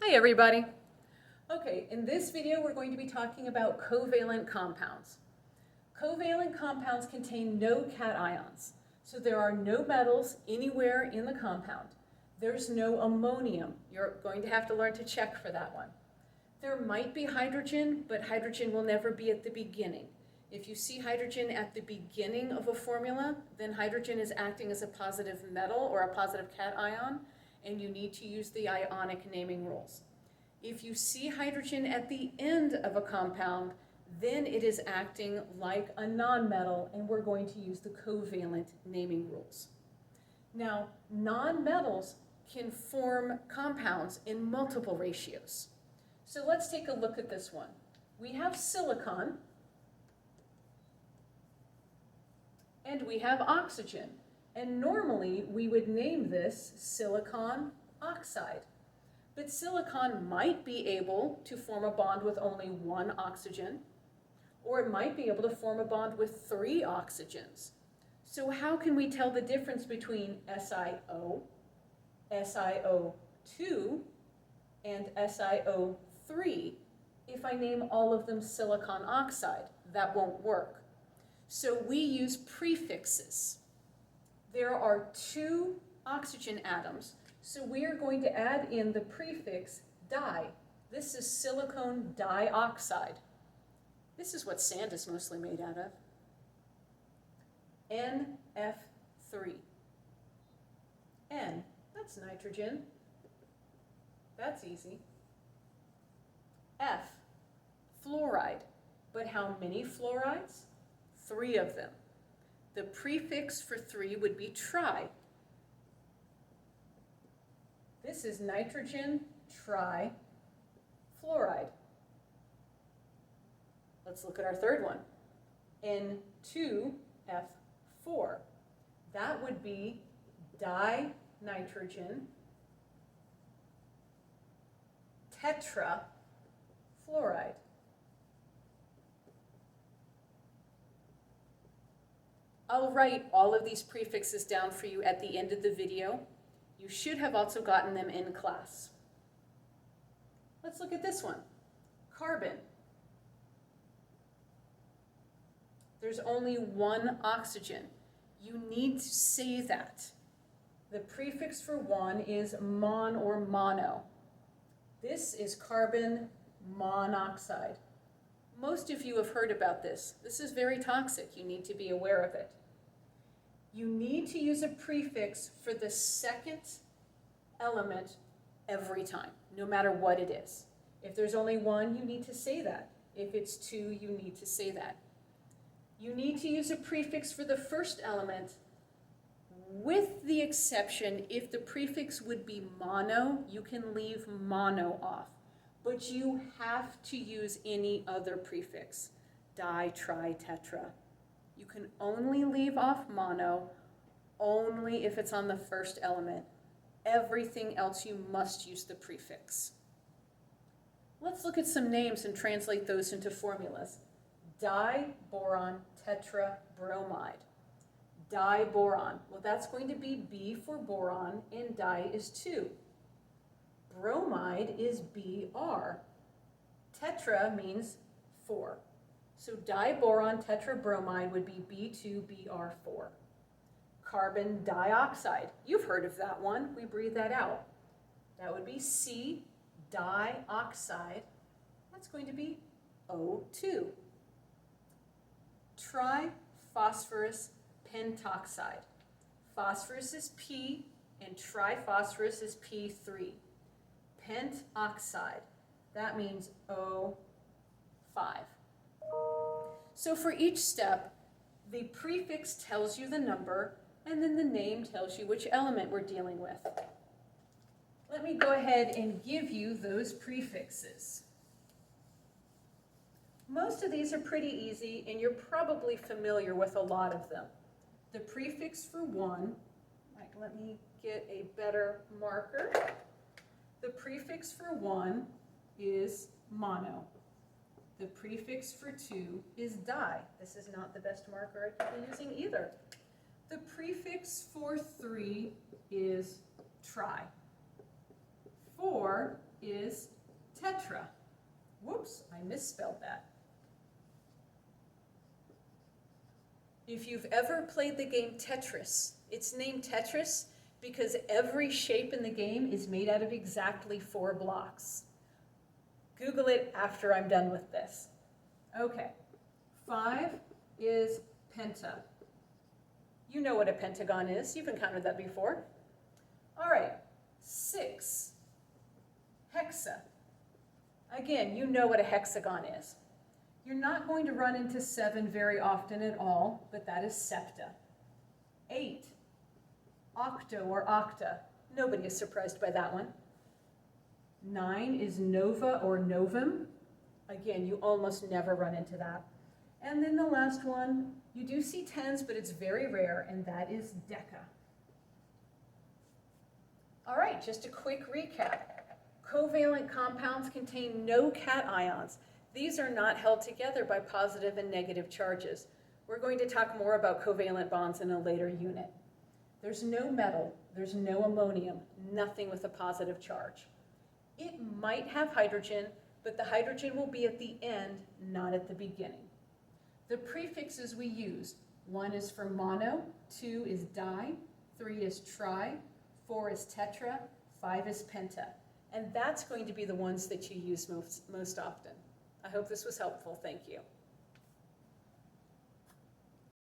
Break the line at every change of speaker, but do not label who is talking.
Hi everybody. Okay, in this video we're going to be talking about covalent compounds. Covalent compounds contain no cations, so there are no metals anywhere in the compound. There's no ammonium. You're going to have to learn to check for that one. There might be hydrogen, but hydrogen will never be at the beginning. If you see hydrogen at the beginning of a formula, then hydrogen is acting as a positive metal or a positive cation, and you need to use the ionic naming rules. If you see hydrogen at the end of a compound, then it is acting like a nonmetal, and we're going to use the covalent naming rules. Now, nonmetals can form compounds in multiple ratios. So let's take a look at this one. We have silicon, and we have oxygen. And normally we would name this silicon oxide. But silicon might be able to form a bond with only one oxygen, or it might be able to form a bond with 3 oxygens. So how can we tell the difference between SiO, SiO2, and SiO3 if I name all of them silicon oxide? That won't work. So we use prefixes. There are 2 oxygen atoms, so we are going to add in the prefix di. This is silicon dioxide. This is what sand is mostly made out of. NF3. N, that's nitrogen. That's easy. F, fluoride. But how many fluorides? 3 of them. The prefix for 3 would be tri. This is nitrogen trifluoride. Let's look at our third one. N2F4. That would be dinitrogen tetrafluoride. I'll write all of these prefixes down for you at the end of the video. You should have also gotten them in class. Let's look at this one. Carbon. There's only 1 oxygen. You need to say that. The prefix for 1 is mon or mono. This is carbon monoxide. Most of you have heard about this. This is very toxic. You need to be aware of it. You need to use a prefix for the second element every time, no matter what it is. If there's only 1, you need to say that. If it's 2, you need to say that. You need to use a prefix for the first element, with the exception if the prefix would be mono, you can leave mono off. But you have to use any other prefix, di, tri, tetra. You can only leave off mono only if it's on the first element. Everything else you must use the prefix. Let's look at some names and translate those into formulas. Diboron tetrabromide. Diboron, well that's going to be B for boron, and di is 2. Bromide is Br. Tetra means 4. So diboron tetrabromide would be B2Br4. Carbon dioxide. You've heard of that one. We breathe that out. That would be C dioxide. That's going to be O2. Triphosphorus pentoxide. Phosphorus is P and triphosphorus is P3. Pentoxide, that means O5. So for each step, the prefix tells you the number, and then the name tells you which element we're dealing with. Let me go ahead and give you those prefixes. Most of these are pretty easy, and you're probably familiar with a lot of them. The prefix for 1, let me get a better marker. The prefix for 1 is mono. The prefix for 2 is di. This is not the best marker I could be using either. The prefix for 3 is tri. 4 is tetra. Whoops, I misspelled that. If you've ever played the game Tetris, it's named Tetris because every shape in the game is made out of exactly 4 blocks. Google it after I'm done with this. Okay, 5 is penta. You know what a pentagon is. You've encountered that before. All right, 6, hexa. Again, you know what a hexagon is. You're not going to run into 7 very often at all, but that is septa. 8, octo or octa. Nobody is surprised by that one. 9 is nova or novum. Again, you almost never run into that. And then the last one, you do see 10s, but it's very rare, and that is deca. All right, just a quick recap. Covalent compounds contain no cations. These are not held together by positive and negative charges. We're going to talk more about covalent bonds in a later unit. There's no metal, there's no ammonium, nothing with a positive charge. It might have hydrogen, but the hydrogen will be at the end, not at the beginning. The prefixes we use, 1 is for mono, 2 is di, 3 is tri, 4 is tetra, 5 is penta. And that's going to be the ones that you use most often. I hope this was helpful. Thank you.